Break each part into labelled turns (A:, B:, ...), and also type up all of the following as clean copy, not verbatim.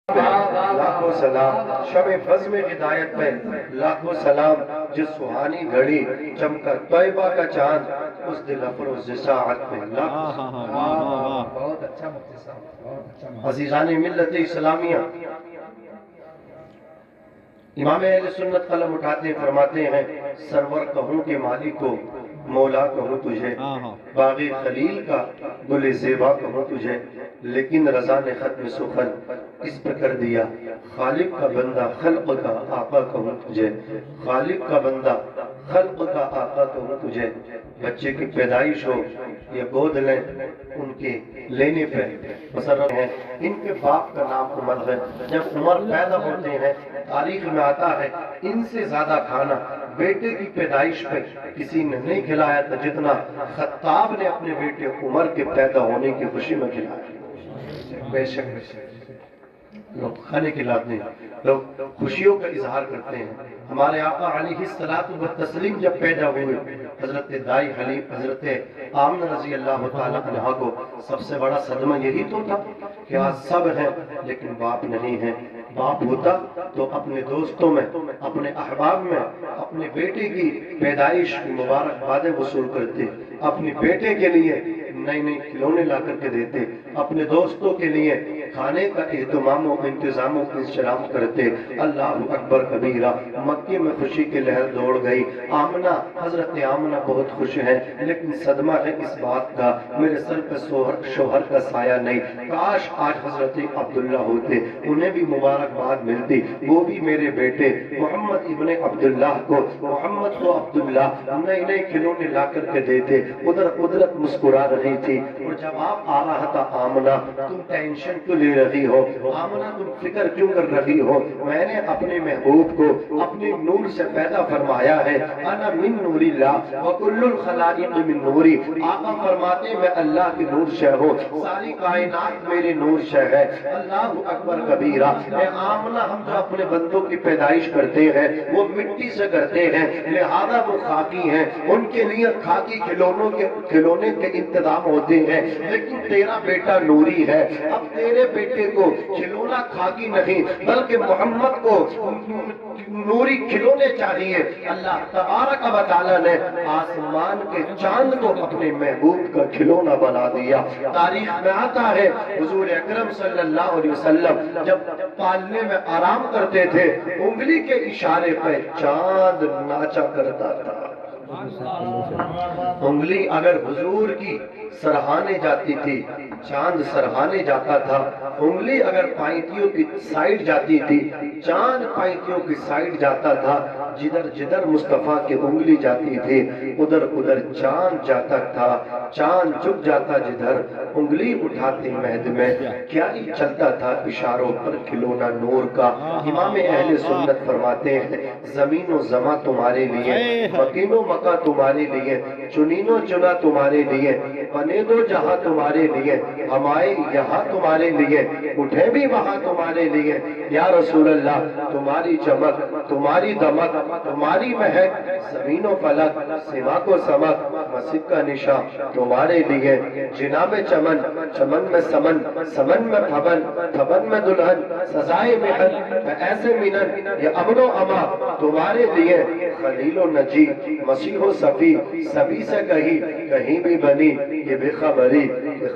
A: لاکھوں سلام شب بزم ہدایت میں، لاکھوں سلام جس سہانی گھڑی چمکا طیبہ کا چاند اس دل افروز ساعت میں، لاکھوں سلام۔
B: بہت اچھا مفتی صاحب، بہت اچھا۔
A: عزیزان ملت اسلامیہ، امام اہل سنت قلم اٹھاتے فرماتے ہیں سرور کہوں کہ مالک کو مولا کہوں تجھے، باغی خلیل کا گل زیبا کہوں تجھے، لیکن رضا نے ختم سخن اس پر کر دیا، خالق کا بندہ خلق کا آقا کہوں تجھے، خالق کا بندہ خلق کا آقا کہوں تجھے۔ بچے کی پیدائش ہو یا گود لیں ان کے لینے پہ مسرت ہیں، ان کے باپ کا نام عمر ہے، جب عمر پیدا ہوتے ہیں تاریخ میں آتا ہے ان سے زیادہ کھانا بیٹے کی پیدائش پہ کسی نے نہیں کھلایا تھا جتنا خطاب نے اپنے بیٹے عمر کے پیدا ہونے کی خوشی میں کھلایا۔ بے شک بے شک لوگ کھانے کھلاتے ہیں، لوگ خوشیوں کا اظہار کرتے ہیں۔ ہمارے آقا علیہ الصلوۃ والتسلیم جب پیدا ہوئے حضرت دائی حلیم حضرت آمنہ رضی اللہ تعالیٰ عنہ کو سب سے بڑا صدمہ یہی تو تھا کہ آج سب ہیں لیکن باپ نہیں ہے۔ باپ ہوتا تو اپنے دوستوں میں، اپنے احباب میں اپنے بیٹے کی پیدائش کی مبارکبادیں وصول کرتے، اپنے بیٹے کے لیے نئے نئے کھلونے لا کر کے دیتے، اپنے دوستوں کے لیے کھانے کا اہتمام و انتظام و انتظام کرتے۔ اللہ اکبر کبیرہ، مکے میں خوشی کی لہر دوڑ گئی۔ آمنہ حضرت آمنہ بہت خوش ہیں لیکن صدمہ ہے اس بات کا میرے سر پہ شوہر کا سایہ نہیں، کاش آج حضرت عبداللہ ہوتے انہیں بھی مبارکباد ملتی، وہ بھی میرے بیٹے محمد ابن عبداللہ کو، محمد کو عبداللہ نئے نئے کھلونے لا کر کے دیتے۔ ادھر قدرت مسکرا رہی تھی اور جب آپ آ رہا تھا آمنہ تم ٹینشن کیوں لے رہی ہو، آمنہ تم فکر کیوں کر رہی ہو، میں نے اپنے محبوب کو اپنے نور سے پیدا فرمایا ہے، انا من نور اللہ وکل الخلائق من نوری۔ آقا فرماتے میں اللہ کی نور شہ ہوں، ساری کائنات میرے نور شہ ہے۔ اللہ اکبر کبیرہ۔ اے آمنہ ہم جو اپنے بندوں کی پیدائش کرتے ہیں وہ مٹی سے کرتے ہیں لہذا وہ خاکی ہیں، ان کے لیے خاکی کھلونے کے انتظام ہوتے ہیں، لیکن تیرا بیٹا نوری ہے، اب تیرے بیٹے کو کھلونا خاکی نہیں بلکہ محمد کو نوری کھلونے چاہیے۔ اللہ تبارک و تعالیٰ نے آسمان کے چاند کو اپنے محبوب کا کھلونا بنا دیا۔ تاریخ میں آتا ہے حضور اکرم صلی اللہ علیہ وسلم جب پالنے میں آرام کرتے تھے انگلی کے اشارے پہ چاند ناچا کرتا تھا۔ انگلی اگر حضور کی سرہانے جاتی تھی چاند سرہانے جاتا تھا، انگلی اگر پائنتیوں کی سائیڈ جاتی تھی چاند پائنتیوں کی سائیڈ جاتا تھا، جدھر جدھر مصطفیٰ کی انگلی جاتی تھی ادھر ادھر چاند جاتا تھا، چاند جھک جاتا جدھر انگلی اٹھاتے مہد میں، کیا ہی چلتا تھا اشاروں پر کھلونا نور کا۔ امام اہل سنت فرماتے ہیں زمین و زماں تمہارے لیے، مکین و مکہ تمہارے لیے، چنین و چنا تمہارے لیے، بنے دو جہاں تمہارے لیے، ہمارے یہاں تمہارے لیے، اٹھے بھی وہاں تمہارے لیے۔ یا رسول اللہ تمہاری چمک، تمہاری دمک، تمہاری مہک، زمین و فلک، سما کو سمک، مسجد کا نشان تمہارے لیے۔ جنا میں چمن، چمن میں سمن، سمن میں پھبن، پھبن میں دلہن، سزائے محن، ایسے منن، یہ امن و اما تمہارے لیے۔ خلیل و نجی، مسیح و صفی، سبھی سے کہیں بھی بنی یہ بے خبری،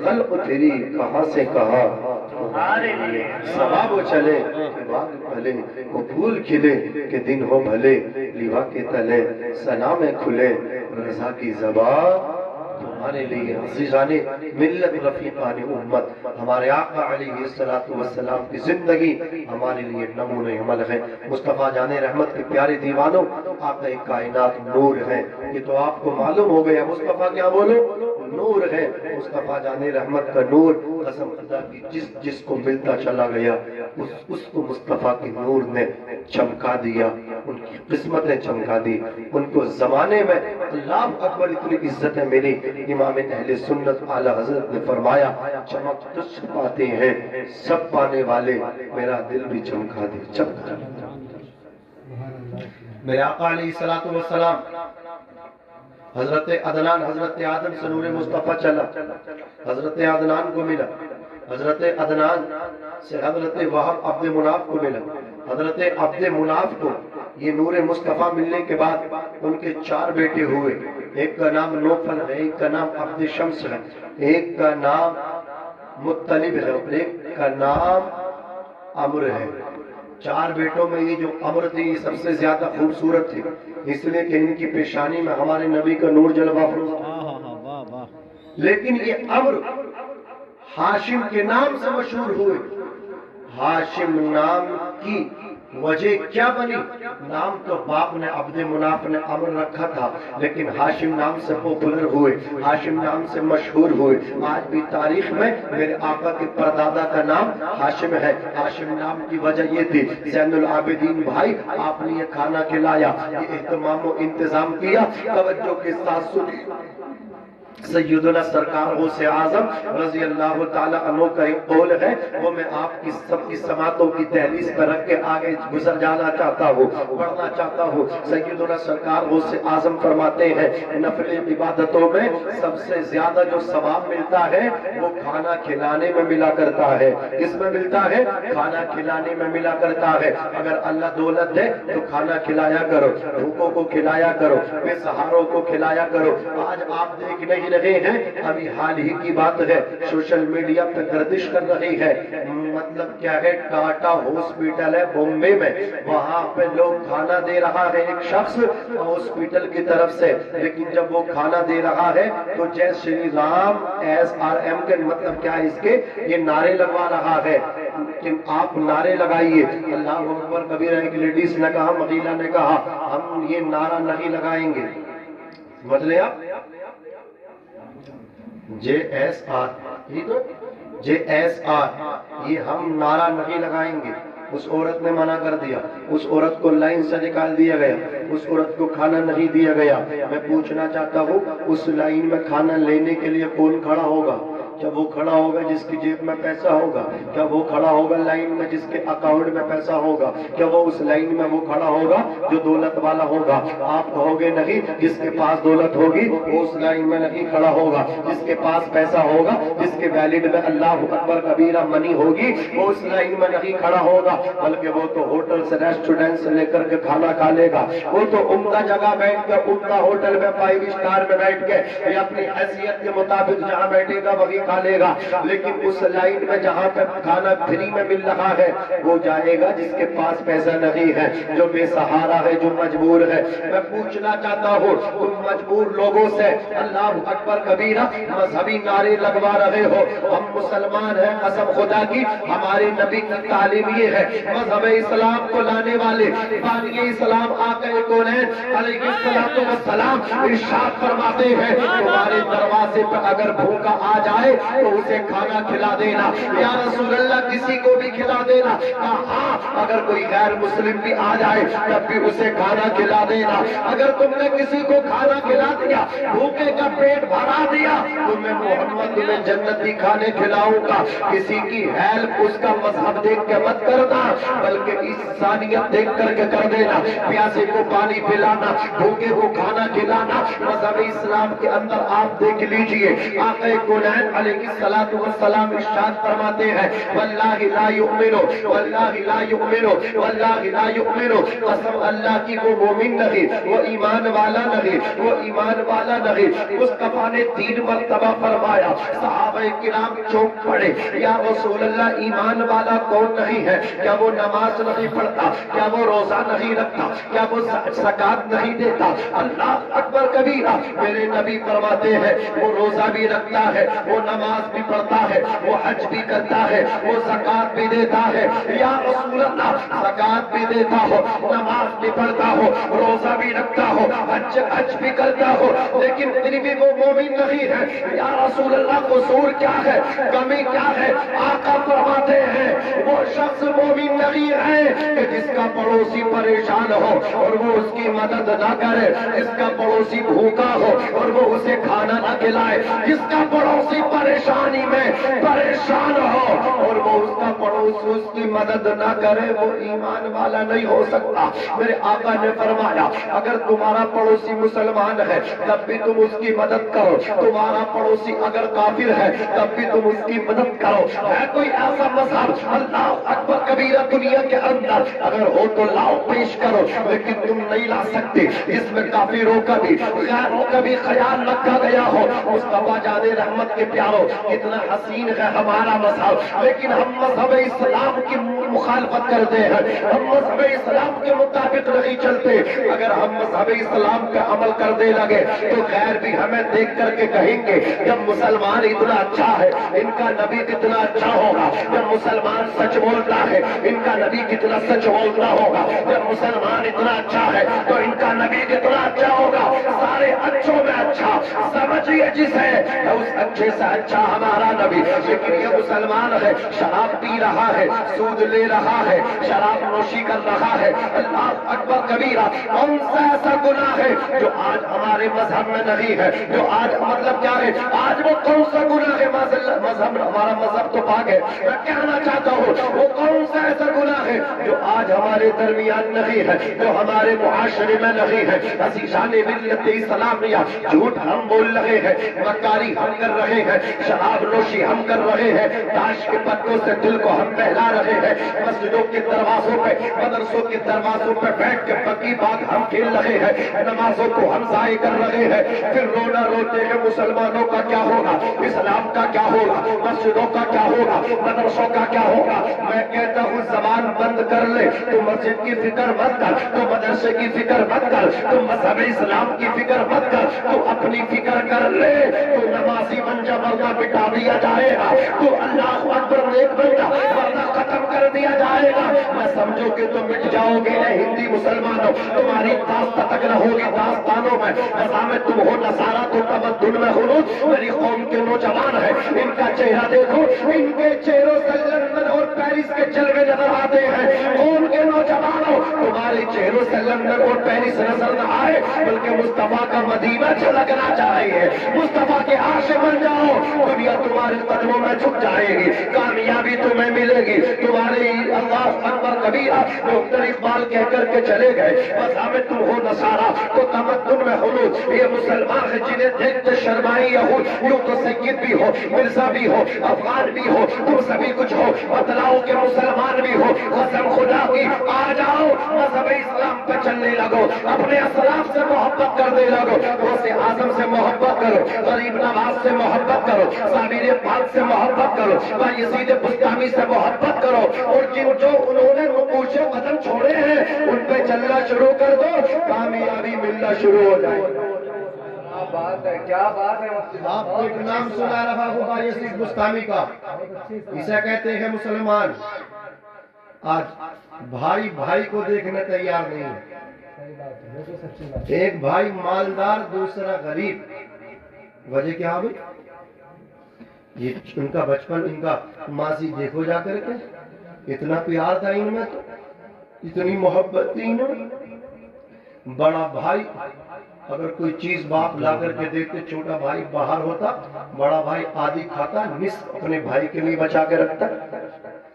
A: خلق تیری کہاں سے کہاں تمہارے لیے۔ ثواب چلے کہ باغ پھلے، وہ پھول کھلے کہ دن ہو بھلے، لیوا کے تلے سلام کھلے، رضا کی زبان تمہارے لیے۔ عزیزان ملت رفیقان امت، ہمارے آقا علیہ السلام کی زندگی ہمارے لیے نمونہ عمل ہے۔ مصطفیٰ جان رحمت کے پیارے دیوانوں، آقا کائنات نور ہے، یہ تو آپ کو معلوم ہو گیا۔ مصطفیٰ کیا بولو؟ نور ہے۔ مصطفیٰ جان رحمت کا نور قسم خدا کی جس کو ملتا چلا گیا اس کو مصطفیٰ کی نور نے چمکا دیا، ان کی قسمتیں چمکا دی، ان کو زمانے میں اللہ اکبر اتنی عزت ہے میری۔ امام اہل سنت اعلیٰ حضرت نے فرمایا چمک تجھ پاتے ہیں سب پانے والے، میرا دل بھی چمکا دے، چمکا دے۔ میرے آقا علیہ السلام حضرت عدنان، حضرت آدم سے نور مصطفیٰ چلا، حضرت عدنان کو ملا، حضرت عدنان سے حضرت وہب عبد مناف کو ملا. حضرت عبد مناف کو یہ نور مصطفیٰ ملنے کے بعد ان کے 4 بیٹے ہوئے. ایک کا نام نوفل ہے, ایک کا نام عبد شمس ہے, ایک کا نام مطلب ہے اور ایک کا نام عمر ہے. 4 بیٹوں میں یہ جو عمر تھی یہ سب سے زیادہ خوبصورت تھی, اس لیے کہ ان کی پیشانی میں ہمارے نبی کا نور جلوہ افروز. لیکن یہ عمر ہاشم کے نام سے مشہور ہوئے. ہاشم نام کی وجہ کیا بنی؟ نام تو باپ نے عبد مناف نے عمر رکھا تھا, لیکن ہاشم نام سے پاپولر ہوئے, ہاشم نام سے مشہور ہوئے. آج بھی تاریخ میں میرے آقا کے پردادا کا نام ہاشم ہے. ہاشم نام کی وجہ یہ تھی, زین العابدین بھائی آپ نے یہ کھانا کھلایا, یہ اہتمام و انتظام کیا, توجہ کے ساتھ سنی. سیدنا سرکار غوث اعظم رضی اللہ تعالیٰ عنہ کا ایک قول ہے, وہ میں آپ کی سب کی سماعتوں کی دہلیز پر رکھ کے آگے گزر جانا چاہتا ہوں, پڑھنا چاہتا ہوں. سیدنا سرکار غوث اعظم فرماتے ہیں نفل عبادتوں میں سب سے زیادہ جو ثواب ملتا ہے وہ کھانا کھلانے میں ملا کرتا ہے. کس میں ملتا ہے؟ کھانا کھلانے میں ملا کرتا ہے. اگر اللہ دولت دے تو کھانا کھلایا کرو, بھوکوں کو کھلایا کرو, بے سہاروں کو کھلایا کرو. آج آپ دیکھ نہیں رہے ہیں, ابھی حال ہی کی بات ہے, سوشل میڈیا پہ گردش کر رہی ہے. مطلب کیا ہے, ٹاٹا ہاسپٹل ہے بمبے میں, وہاں پہ لوگ کھانا دے رہا ہے ایک شخص ہاسپٹل کی طرف سے, لیکن جب وہ کھانا دے رہا ہے تو جے شری رام SRM کے مطلب کیا ہے اس کے, یہ نعرے لگوا رہا ہے. کہ آپ نعرے لگائیے, اللہ اکبر کبیرہ. ایک لیڈیز نے کہا, مغیلہ نے کہا, ہم یہ نعرہ نہیں لگائیں گے. سمجھ لیں آپ, JSR یہ ہم نعرہ نہیں لگائیں گے. اس عورت نے منع کر دیا, اس عورت کو لائن سے نکال دیا گیا, اس عورت کو کھانا نہیں دیا گیا. میں پوچھنا چاہتا ہوں, اس لائن میں کھانا لینے کے لیے کون کھڑا ہوگا؟ کیا وہ کھڑا ہوگا جس کی جیب میں پیسہ ہوگا؟ کیا وہ کھڑا ہوگا لائن میں جس کے اکاؤنٹ میں پیسہ ہوگا؟ کیا وہ اس لائن میں وہ کھڑا ہوگا جو دولت والا ہوگا؟ آپ کہو گے نہیں, جس کے پاس دولت ہوگی وہ اس لائن میں نہیں کھڑا ہوگا. جس کے پاس پیسہ ہوگا, جس کے ویلڈ میں اللہ اکبر کبیرہ منی ہوگی, وہ اس لائن میں نہیں کھڑا ہوگا, بلکہ وہ تو ہوٹل سے ریسٹورینٹ سے لے کر کے کھانا کھا لے گا. وہ تو عمدہ جگہ بیٹھ کے, عمدہ ہوٹل میں 5 اسٹار میں بیٹھ کے یا اپنی حیثیت کے مطابق جہاں بیٹھے گا وہی کھا لے گا. لیکن اس لائن میں جہاں پہ کھانا فری میں مل رہا ہے وہ جائے گا جس کے پاس پیسہ نہیں ہے, جو بے سہارا ہے, جو مجبور ہے. میں پوچھنا چاہتا ہوں, تم مجبور لوگوں سے اللہ اکبر کبیرہ مذہبی نعرے لگوا رہے ہو. ہم مسلمان ہیں, قسم خدا کی ہمارے نبی کی تعلیم یہ ہے, مذہب اسلام کو لانے والے بانی اسلام آقا کونین علیہ السلام ارشاد فرماتے ہیں, تمہارے دروازے پر اگر بھوکا آ جائے تو اسے کھانا کھلا دینا. یا رسول اللہ کسی کو بھی کھلا دینا؟ ہاں, اگر کوئی غیر مسلم بھی آ جائے تب بھی اسے کھانا کھلا دینا. اگر تم نے کسی کو کھانا کھلا دیا, بھوکے کا پیٹ بھرا دیا, تو میں محمد تمہیں جنتی کھانے کھلاؤں گا. کسی کی ہیلپ اس کا مذہب دیکھ کے مت کرنا, بلکہ انسانیت دیکھ کر کے کر دینا. پیاسے کو پانی پلانا, بھوکے کو کھانا کھلانا, مذہب اسلام کے اندر آپ دیکھ لیجئے. آقا کونین علیہ السلام ارشاد فرماتے ہیں, واللہ لا یؤمنو, واللہ لا یؤمنو, واللہ لا یؤمنو, قسم اللہ کی وہ مومن نہیں, وہ ایمان والا نہیں, وہ ایمان والا نہیں. مصطفیٰ نے 3 مرتبہ فرمایا, صحابہ کرام چونک پڑے, یا رسول اللہ ایمان والا کون نہیں ہے؟ کیا وہ نماز نہیں پڑھتا؟ کیا وہ روزہ نہیں رکھتا؟ کیا وہ زکات نہیں دیتا؟ اللہ اکبر کبیرہ. میرے نبی فرماتے ہیں وہ روزہ بھی رکھتا ہے, وہ نماز بھی پڑھتا ہے, وہ حج بھی کرتا ہے, وہ زکات بھی دیتا ہے. یا رسول اللہ زکات بھی دیتا ہو, نماز بھی پڑھتا ہو, روزہ بھی رکھتا ہو, حج بھی کرتا ہو, لیکن پھر بھی وہ مومن نہیں ہے. یا رسول اللہ قصور کیا ہے, کمی کیا ہے؟ آقا فرماتے ہیں وہ شخص مومن نہیں ہے کہ جس کا پڑوسی پریشان ہو اور وہ اس کی مدد نہ کرے, جس کا پڑوسی بھوکا ہو اور وہ اسے کھانا نہ کھلائے, جس کا پڑوسی پریشانی میں پریشان ہو اور وہ اس کا پڑوس اس کی مدد نہ کرے، وہ ایمان والا نہیں ہو سکتا۔ میرے آقا نے فرمایا اگر تمہارا پڑوسی مسلمان ہے تب بھی تم اس کی مدد کرو، تمہارا پڑوسی اگر کافر ہے تب بھی تم اس کی مدد کرو۔ ہے کوئی ایسا مذہب اللہ اکبر کبیرہ دنیا کے اندر اگر ہو تو لاؤ پیش کرو، لیکن تم نہیں لا سکتے اس میں کافروں کا بھی غیروں کا بھی خیال رکھا گیا ہو۔ مصطفیٰ جان رحمت کے پیاروں اتنا حسین ہے ہمارا مذہب، لیکن ہم مذہب اسلام کی مخالفت کرتے ہیں، ہم مذہب اسلام کے مطابق نہیں چلتے۔ اگر ہم مذہب اسلام کا عمل کرنے لگے تو غیر بھی ہمیں دیکھ کر کے کہیں گے جب مسلمان اتنا اچھا ہے ان کا نبی کتنا اچھا ہوگا، جب مسلمان سچ بولتا ہے ان کا نبی کتنا سچ بولتا ہوگا، جب مسلمان اتنا اچھا ہے تو ان کا نبی کتنا اچھا ہوگا۔ سارے اچھوں میں اچھا سمجھیے جسے اس اچھے سے اچھا ہمارا نبی، لیکن یہ مسلمان ہے شراب پی رہا ہے، سود لے رہا ہے، شراب نوشی کر رہا ہے، اللہ اکبر کبیرہ، کون سا ایسا گناہ ہے جو آج ہمارے مذہب میں نہیں ہے، جو آج مطلب کیا ہے آج وہ کون سا گناہ ہے؟ مذہب ہمارا مذہب تو پاک ہے، میں کہنا چاہتا ہوں وہ کون سا ایسا گناہ ہے جو آج ہمارے درمیان نہیں ہے، جو ہمارے معاشرے میں نہیں ہے۔ عزیزان ملت اسلامیہ جھوٹ ہم بول رہے ہیں، مکاری ہم کر رہے ہیں، شراب نوشی ہم کر رہے ہیں، تاش کے پتوں سے دل کو ہم بہلا رہے ہیں، مسجدوں کے دروازوں پہ مدرسوں کے دروازوں پہ بیٹھ کے بگی باغ ہم کھیل رہے ہیں، نمازوں کو ہم ضائع کر رہے ہیں، پھر رونا روتے ہیں مسلمانوں کا کیا ہوگا، اسلام کا کیا ہوگا، مسجدوں کا کیا ہوگا، مدرسوں کا کیا ہوگا۔ میں کہتا ہوں زبان بند کر لے، تو مسجد کی فکر مت کر، تو مدرسے کی فکر مت کر، تو مذہب اسلام کی فکر مت کر، تو اپنی فکر کر لے، تو نمازی بن جا ورنہ بٹا دیا جائے گا، تو اللہ اکبر نیک بن جا ورنہ ختم کر دیا جائے گا۔ میں سمجھو کہ تم مٹ جاؤ گے اے ہندی مسلمانوں، تمہاری داستان تک نہ ہوگی داستانوں میں، میں تم ہو نصارہ تو تمدن میں خلود۔ میری قوم کے نوجوان ہیں ان کا چہرہ دیکھو، ان کے چہروں سے لندن اور پیرس کے جلوے نظر آتے ہیں۔ قوم کے نوجوانوں تمہارے چہروں سے لندن اور پیرس نظر نہ آئے بلکہ مصطفیٰ کا مدینہ جھلکنا چاہیے، مصطفیٰ کے عاشق بن جاؤ، دنیا تمہارے قدموں میں جھک جائے گی، کامیابی تمہیں ملے گی۔ تمہارے اللہ اکبر کبیرہ ڈاکٹر اقبال کہہ کر کے چلے گئے بس ہمیں تم ہو نصارہ تو تمدن میں خلود۔ یہ مسلمان ہے جنہیں دیکھتے شرمائے یہود، یوں تو سید بھی ہو، مرزا بھی ہو، افغان بھی ہو، تم سبھی کچھ ہو، بتلاؤ کہ مسلمان بھی ہو۔ قسم خدا کی آ جاؤ مذہب اسلام پہ چلنے لگو، اپنے اسلاف سے محبت کرنے لگو، غوث اعظم سے محبت کرو، غریب نواز سے محبت کرو، سامر پاک سے محبت کرو، یزید بستامی سے محبت کرو، اور جو انہوں نے نقوش قدم چھوڑے ہیں ان پہ چلنا شروع کر دو، کامیابی ملنا شروع ہو جائے۔
B: کیا بات ہے، کیا بات ہے۔
A: آپ کو ایک نام سنا رہا ہوگا یزید بستامی کا، اسے کہتے ہیں مسلمان۔ آج بھائی بھائی کو دیکھنے تیار نہیں ہے، ایک بھائی مالدار دوسرا غریب، وجہ کیا ہوئی؟ یہ ان کا بچپن، ان کا ماضی دیکھو جا کر کے، اتنا پیار تھا ان میں، تو اتنی محبت تھی انہیں۔ بڑا بھائی اگر کوئی چیز باپ لا کر کے دیکھتے، چھوٹا بھائی باہر ہوتا، بڑا بھائی آدھی کھاتا، نصف اپنے بھائی کے لیے بچا کے رکھتا۔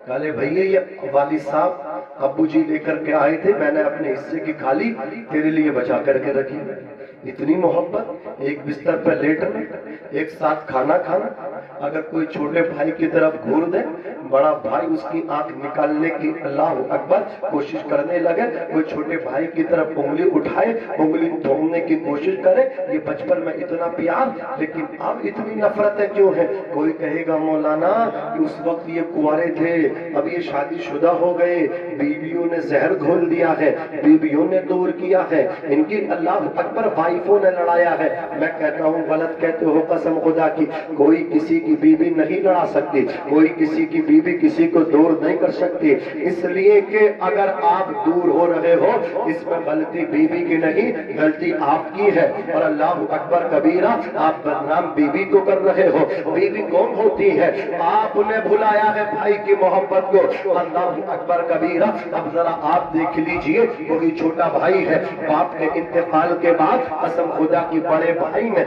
A: کہلے بھئیے یہ والد صاحب ابو جی لے کر کے آئے تھے، میں نے اپنے حصے کی کھا لی، تیرے لیے بچا کر کے رکھی۔ اتنی محبت، ایک بستر پر لیٹنا، ایک ساتھ کھانا کھانا۔ اگر کوئی چھوٹے بھائی کی طرف گھور دے، بڑا بھائی اس کی آنکھ نکالنے کی اللہ اکبر کوشش کرنے لگے، کوئی چھوٹے بھائی کی طرف انگلی اٹھائے، انگلی ڈھونڈنے کی کوشش کرے۔ یہ بچپن میں اتنا پیار، لیکن اب اتنی نفرتیں کیوں ہیں؟ کوئی کہے گا مولانا کہ اس وقت یہ کنوارے تھے، اب یہ شادی شدہ ہو گئے، بیویوں نے زہر گھول دیا ہے، بیویوں نے دور کیا ہے، ان کی اللہ اکبر وائفوں نے لڑایا ہے۔ میں کہتا ہوں غلط کہتے ہو قسم خدا کی، کوئی کسی کی بیوی نہیں لڑا سکتی، کوئی کسی کی بیوی کسی کو دور نہیں کر سکتی، اس لیے کہ اگر آپ دور ہو رہے ہو اس میں غلطی بیوی کی نہیں، غلطی آپ کی ہے، اور اللہ اکبر کبیرہ آپ بدنام بیوی کو کر رہے ہو۔ بیوی کون ہوتی ہے؟ آپ نے بھلایا ہے بھائی کی محبت کو، اللہ اکبر کبیرہ۔ اب ذرا آپ دیکھ لیجئے، وہی چھوٹا بھائی ہے، باپ کے انتقال کے بعد قسم خدا کی بڑے بھائی نے